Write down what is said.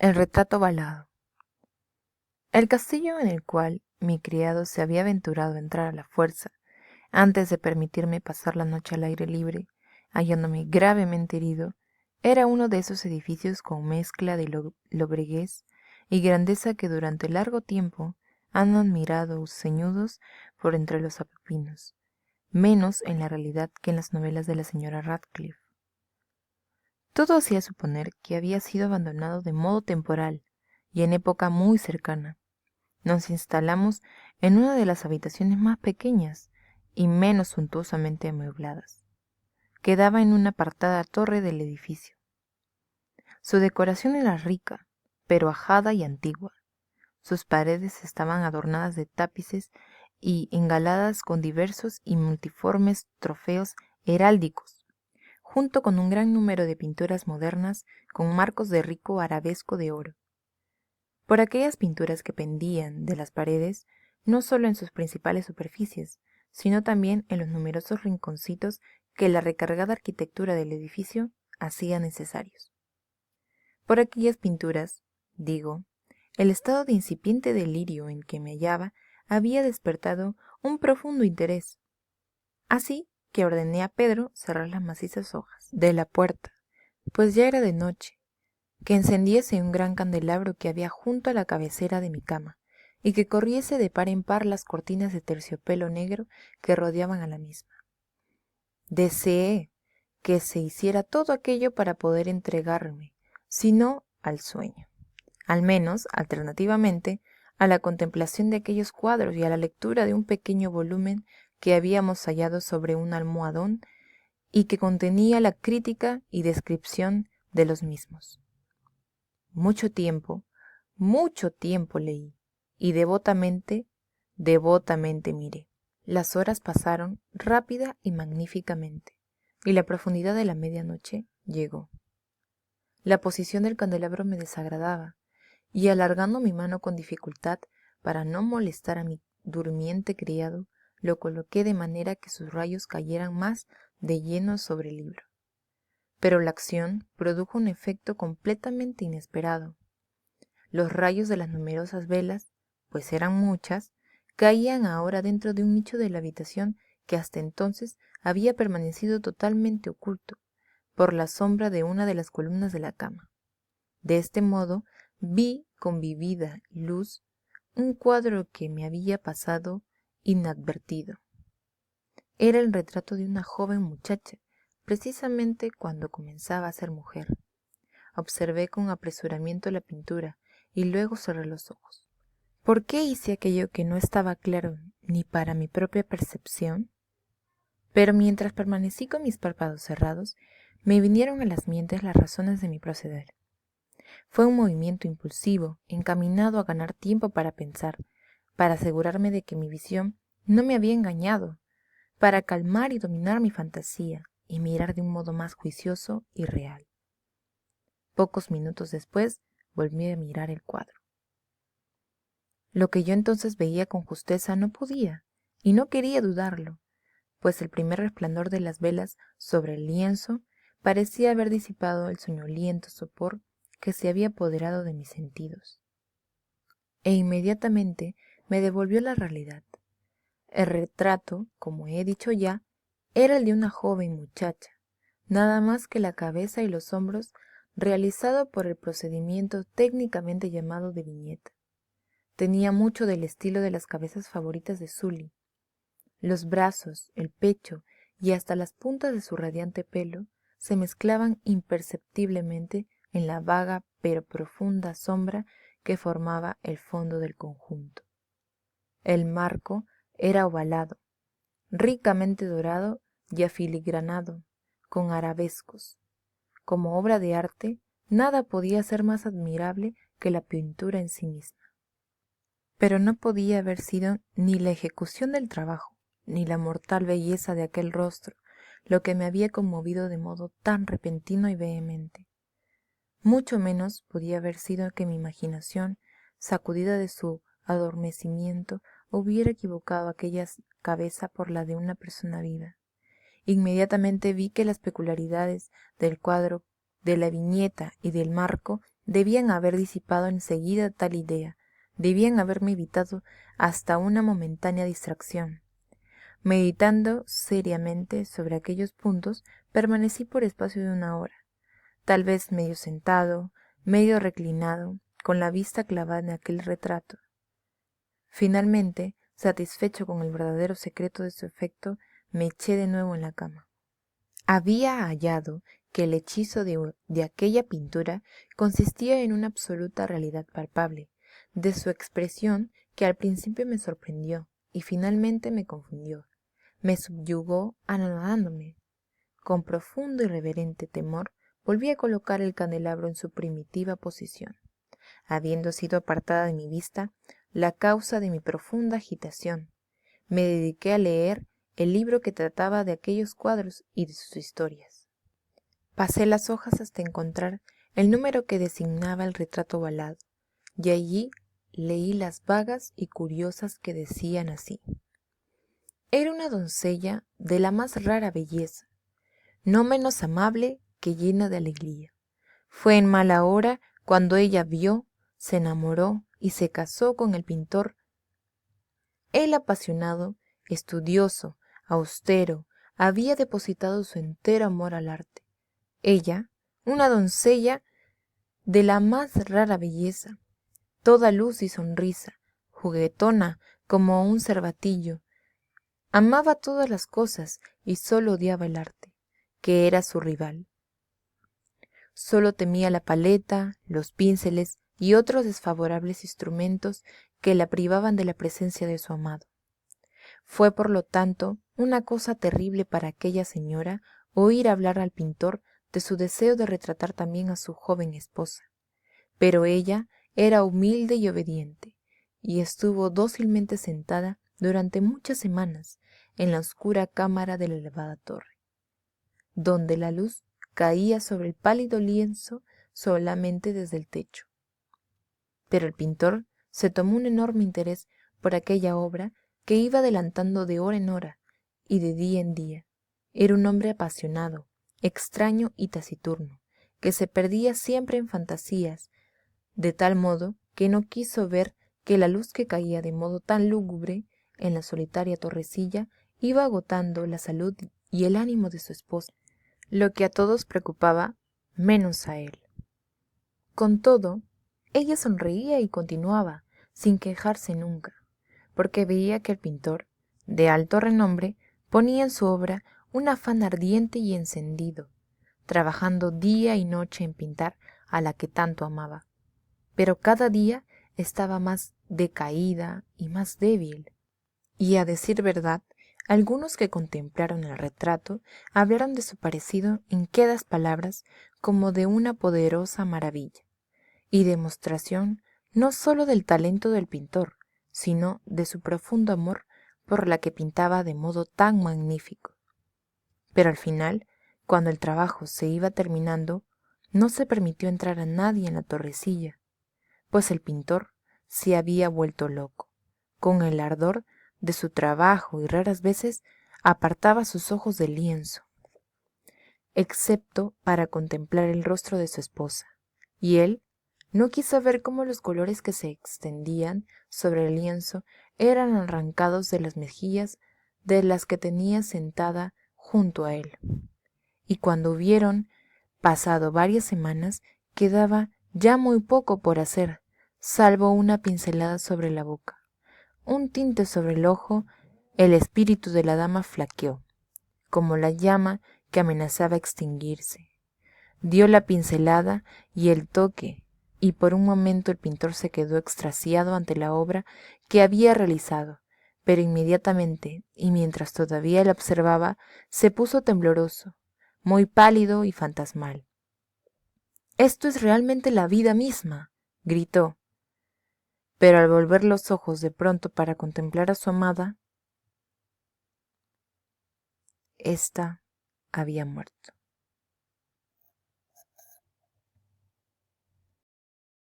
El retrato balado. El castillo en el cual mi criado se había aventurado a entrar a la fuerza, antes de permitirme pasar la noche al aire libre, hallándome gravemente herido, era uno de esos edificios con mezcla de lobreguez y grandeza que durante largo tiempo han admirado ceñudos por entre los apepinos, menos en la realidad que en las novelas de la señora Radcliffe. Todo hacía suponer que había sido abandonado de modo temporal y en época muy cercana. Nos instalamos en una de las habitaciones más pequeñas y menos suntuosamente amuebladas. Quedaba en una apartada torre del edificio. Su decoración era rica, pero ajada y antigua. Sus paredes estaban adornadas de tapices y engaladas con diversos y multiformes trofeos heráldicos, junto con un gran número de pinturas modernas con marcos de rico arabesco de oro. Por aquellas pinturas que pendían de las paredes, no solo en sus principales superficies, sino también en los numerosos rinconcitos que la recargada arquitectura del edificio hacía necesarios. Por aquellas pinturas, digo, el estado de incipiente delirio en que me hallaba había despertado un profundo interés. Así que ordené a Pedro cerrar las macizas hojas de la puerta, pues ya era de noche, que encendiese un gran candelabro que había junto a la cabecera de mi cama, y que corriese de par en par las cortinas de terciopelo negro que rodeaban a la misma. Deseé que se hiciera todo aquello para poder entregarme, si no al sueño, al menos, alternativamente, a la contemplación de aquellos cuadros y a la lectura de un pequeño volumen que habíamos hallado sobre un almohadón y que contenía la crítica y descripción de los mismos. Mucho tiempo leí, y devotamente miré. Las horas pasaron rápida y magníficamente, y la profundidad de la medianoche llegó. La posición del candelabro me desagradaba, y alargando mi mano con dificultad para no molestar a mi durmiente criado, lo coloqué de manera que sus rayos cayeran más de lleno sobre el libro. Pero la acción produjo un efecto completamente inesperado. Los rayos de las numerosas velas, pues eran muchas, caían ahora dentro de un nicho de la habitación que hasta entonces había permanecido totalmente oculto por la sombra de una de las columnas de la cama. De este modo vi con vívida luz un cuadro que me había pasado inadvertido. Era el retrato de una joven muchacha, precisamente cuando comenzaba a ser mujer. Observé con apresuramiento la pintura y luego cerré los ojos. ¿Por qué hice aquello que no estaba claro ni para mi propia percepción? Pero mientras permanecí con mis párpados cerrados, me vinieron a las mientes las razones de mi proceder. Fue un movimiento impulsivo, encaminado a ganar tiempo para pensar, para asegurarme de que mi visión no me había engañado, para calmar y dominar mi fantasía y mirar de un modo más juicioso y real. Pocos minutos después volví a mirar el cuadro. Lo que yo entonces veía con justeza no podía y no quería dudarlo, pues el primer resplandor de las velas sobre el lienzo parecía haber disipado el soñoliento sopor que se había apoderado de mis sentidos. E inmediatamente me devolvió la realidad. El retrato, como he dicho ya, era el de una joven muchacha, nada más que la cabeza y los hombros realizado por el procedimiento técnicamente llamado de viñeta. Tenía mucho del estilo de las cabezas favoritas de Sully. Los brazos, el pecho y hasta las puntas de su radiante pelo se mezclaban imperceptiblemente en la vaga pero profunda sombra que formaba el fondo del conjunto. El marco era ovalado, ricamente dorado y afiligranado, con arabescos. Como obra de arte, nada podía ser más admirable que la pintura en sí misma. Pero no podía haber sido ni la ejecución del trabajo, ni la mortal belleza de aquel rostro, lo que me había conmovido de modo tan repentino y vehemente. Mucho menos podía haber sido que mi imaginación, sacudida de su adormecimiento, hubiera equivocado aquella cabeza por la de una persona viva. Inmediatamente vi que las peculiaridades del cuadro, de la viñeta y del marco debían haber disipado enseguida tal idea, debían haberme evitado hasta una momentánea distracción. Meditando seriamente sobre aquellos puntos, permanecí por espacio de 1 hora, tal vez medio sentado, medio reclinado, con la vista clavada en aquel retrato. Finalmente, satisfecho con el verdadero secreto de su efecto, me eché de nuevo en la cama. Había hallado que el hechizo de aquella pintura consistía en una absoluta realidad palpable, de su expresión que al principio me sorprendió y finalmente me confundió, me subyugó anonadándome. Con profundo y reverente temor volví a colocar el candelabro en su primitiva posición. Habiendo sido apartada de mi vista la causa de mi profunda agitación, me dediqué a leer el libro que trataba de aquellos cuadros y de sus historias. Pasé las hojas hasta encontrar el número que designaba el retrato ovalado, y allí leí las vagas y curiosas que decían así. Era una doncella de la más rara belleza, no menos amable que llena de alegría. Fue en mala hora cuando ella vio, se enamoró y se casó con el pintor. Él, apasionado, estudioso, austero, había depositado su entero amor al arte. Ella, una doncella de la más rara belleza, toda luz y sonrisa, juguetona como un cervatillo, amaba todas las cosas y sólo odiaba el arte, que era su rival. Sólo temía la paleta, los pinceles y otros desfavorables instrumentos que la privaban de la presencia de su amado. Fue, por lo tanto, una cosa terrible para aquella señora oír hablar al pintor de su deseo de retratar también a su joven esposa. Pero ella era humilde y obediente, y estuvo dócilmente sentada durante muchas semanas en la oscura cámara de la elevada torre, donde la luz caía sobre el pálido lienzo solamente desde el techo. Pero el pintor se tomó un enorme interés por aquella obra que iba adelantando de hora en hora y de día en día. Era un hombre apasionado, extraño y taciturno, que se perdía siempre en fantasías, de tal modo que no quiso ver que la luz que caía de modo tan lúgubre en la solitaria torrecilla iba agotando la salud y el ánimo de su esposa, lo que a todos preocupaba, menos a él. Con todo, ella sonreía y continuaba, sin quejarse nunca, porque veía que el pintor, de alto renombre, ponía en su obra un afán ardiente y encendido, trabajando día y noche en pintar a la que tanto amaba. Pero cada día estaba más decaída y más débil. Y a decir verdad, algunos que contemplaron el retrato hablaron de su parecido en quedas palabras como de una poderosa maravilla, y demostración no sólo del talento del pintor, sino de su profundo amor por la que pintaba de modo tan magnífico. Pero al final, cuando el trabajo se iba terminando, no se permitió entrar a nadie en la torrecilla, pues el pintor se había vuelto loco, con el ardor de su trabajo, y raras veces apartaba sus ojos del lienzo, excepto para contemplar el rostro de su esposa, y él no quiso ver cómo los colores que se extendían sobre el lienzo eran arrancados de las mejillas de las que tenía sentada junto a él. Y cuando hubieron pasado varias semanas, quedaba ya muy poco por hacer, salvo una pincelada sobre la boca, un tinte sobre el ojo. El espíritu de la dama flaqueó, como la llama que amenazaba extinguirse. Dio la pincelada y el toque, y por un momento el pintor se quedó extasiado ante la obra que había realizado, pero inmediatamente, y mientras todavía la observaba, se puso tembloroso, muy pálido y fantasmal. «Esto es realmente la vida misma», gritó, pero al volver los ojos de pronto para contemplar a su amada, ésta había muerto.